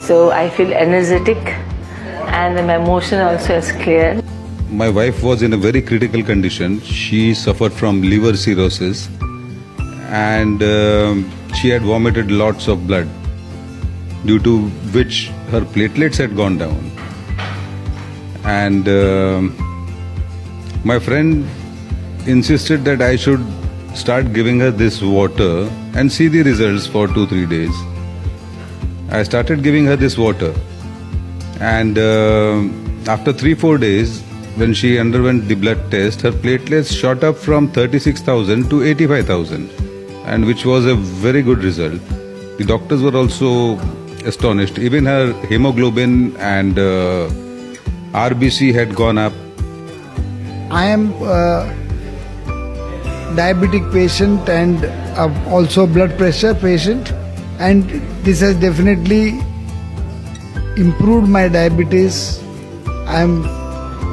So I feel energetic and my emotion also is clear. My wife was in a very critical condition. She suffered from liver cirrhosis and she had vomited lots of blood, due to which her platelets had gone down. And my friend insisted that I should start giving her this water and see the results for 2-3 days. I started giving her this water, and after 3-4 days, when she underwent the blood test, her platelets shot up from 36,000 to 85,000, and which was a very good result. The doctors were also astonished. Even her hemoglobin and RBC had gone up. I am a diabetic patient and also blood pressure patient, and this has definitely improved my diabetes. I am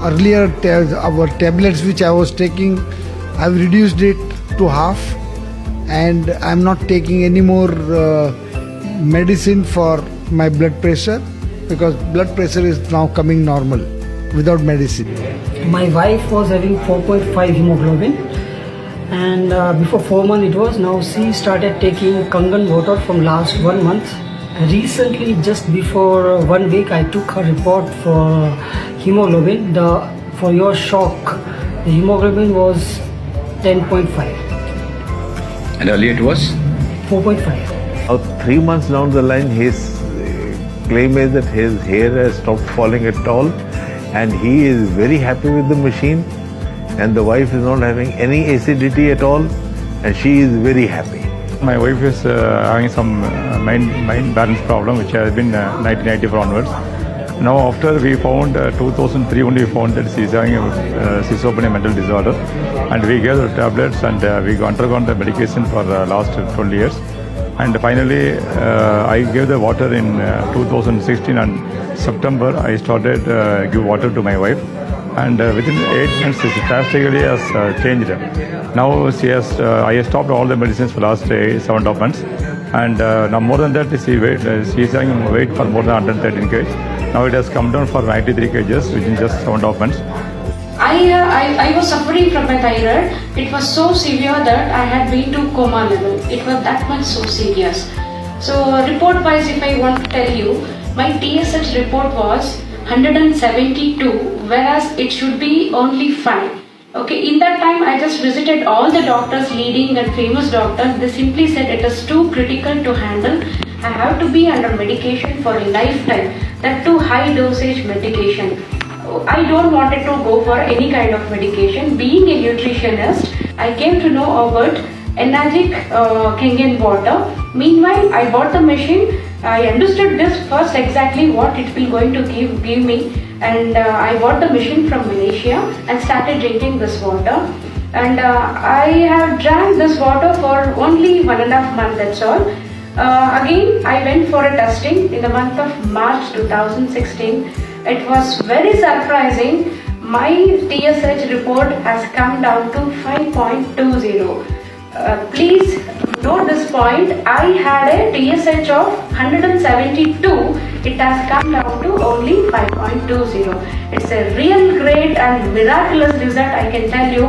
earlier our tablets which I was taking, I've reduced it to half, and I'm not taking any more medicine for my blood pressure, because blood pressure is now coming normal without medicine. My wife was having 4.5 hemoglobin, and before 4 months it was. Now she started taking Kangen water from last 1 month. Recently, just before 1 week, I took her report for hemoglobin. For your shock, the hemoglobin was 10.5. And earlier it was? 4.5. Now 3 months down the line, his claim is that his hair has stopped falling at all, and he is very happy with the machine, and the wife is not having any acidity at all, and she is very happy. My wife is having some mind balance problem, which has been 1994 onwards. Now after we found 2003 only we found that she is having schizophrenia mental disorder, and we gave her tablets, and we undergone the medication for last 12 years. And finally I gave the water in 2016, and September I started give water to my wife, and within 8 months she drastically has changed. Now she has I have stopped all the medicines for last 7.5 months, and now more than that she is having weight for more than 113 kg. Now it has come down for 93 kg within just 7.5 months. I was suffering from my thyroid. It was so severe that I had been to coma level. It was that much so serious. So report wise, if I want to tell you, my TSH report was 172, whereas it should be only 5. Okay, in that time I just visited all the doctors, leading and famous doctors. They simply said it is too critical to handle. I have to be under medication for a lifetime, that too high dosage medication. I don't wanted to go for any kind of medication. Being a nutritionist, I came to know about Enagic Kangen water. Meanwhile, I bought the machine. I understood this first exactly what it will going to give me, and I bought the machine from Malaysia and started drinking this water. And I have drank this water for only 1.5 months, that's all. Again, I went for a testing in the month of March 2016. It was very surprising. My TSH report has come down to 5.20. Please note this point. I had a TSH of 172. It has come down to only 5.20. It's a real great and miraculous result, I can tell you.